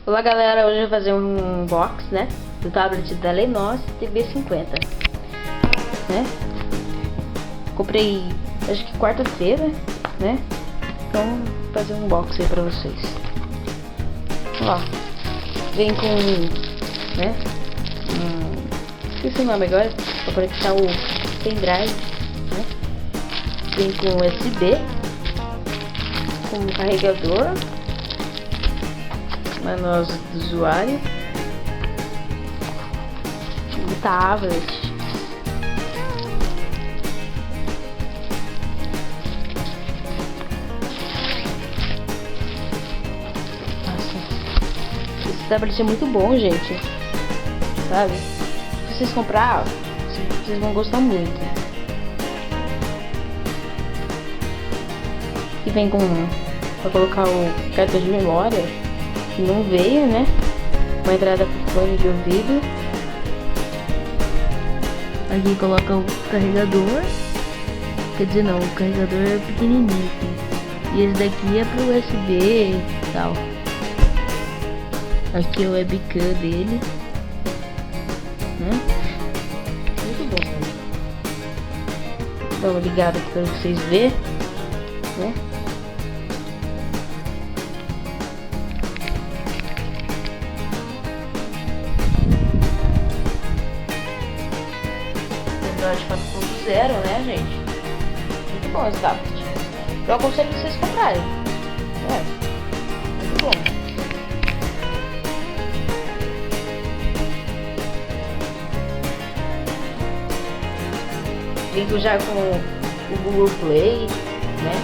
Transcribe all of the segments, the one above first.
Olá galera, hoje eu vou fazer um unbox, né, do tablet da Lenovo TB50, né. Comprei, acho que quarta-feira, né. Então vou fazer um unbox aí pra vocês. Ó, vem com, né, esqueci o nome agora, vou conectar o pendrive, né. Vem com USB, com um carregador, manual do usuário, tablet, esse tablet é muito bom, gente, sabe? Se vocês comprar, vocês vão gostar muito. E vem com para colocar o cartão de memória, que não veio, né? Uma entrada para fone de ouvido. Aqui coloca o carregador. Quer dizer, não, o carregador é pequenininho aqui. E esse daqui é pro USB e tal. Aqui é o webcam dele, né? Muito bom. Dá uma ligada aqui para vocês verem, né? Android 4.0, né, gente? Muito bom esse tablet. Eu aconselho vocês comprarem. Muito bom. Ligo já com o Google Play, né?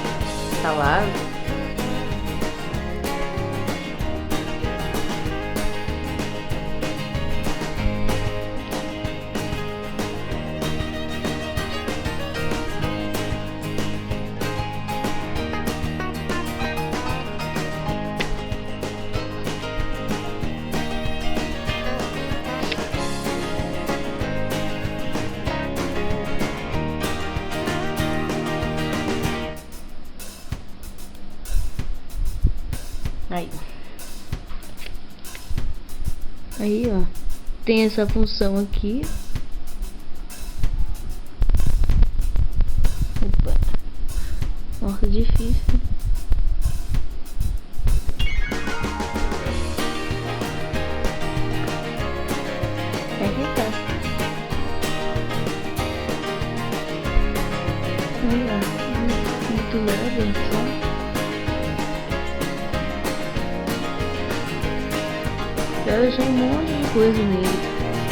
Instalado. Aí, ó, tem essa função aqui. Opa, nossa, difícil. Tá. Olha, muito leve, só. Eu achei um monte de coisa nele,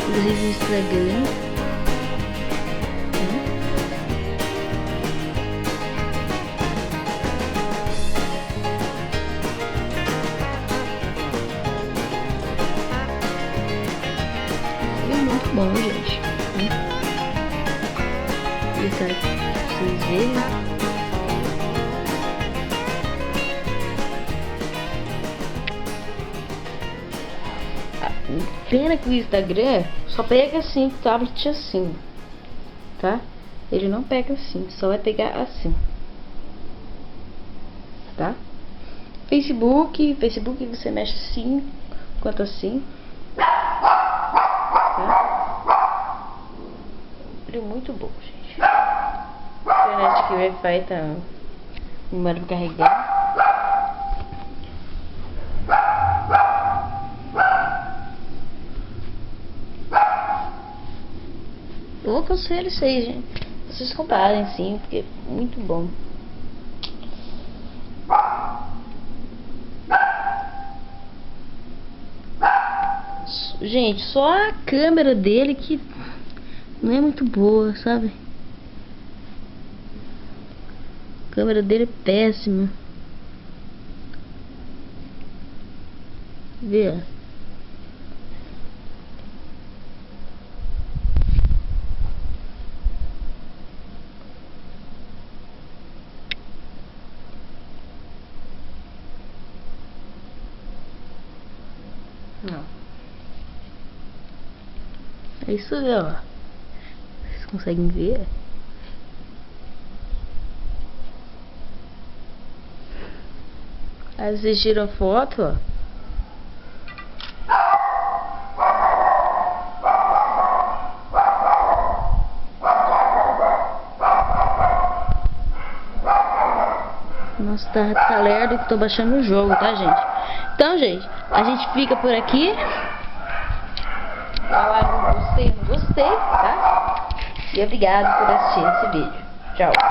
inclusive o Instagram. É muito bom, gente. Vou deixar aqui pra vocês verem. Pena que o Instagram só pega assim, o tablet assim, tá? Ele não pega assim, só vai pegar assim, tá? Facebook você mexe assim, quanto assim, tá? É muito bom, gente. A internet aqui, o Wi-Fi tá demorando pra carregar. Eu aconselho vocês, gente, vocês comprarem sim, porque é muito bom. Gente, só a câmera dele que não é muito boa, sabe? A câmera dele é péssima. Vê? Não. É isso aí, ó. Vocês conseguem ver? Aí vocês tiram foto, ó. Nossa, tá lerdo que tô baixando o jogo, tá, gente? Então, gente, a gente fica por aqui. Dá lá no gostei, tá? E obrigado por assistir esse vídeo. Tchau.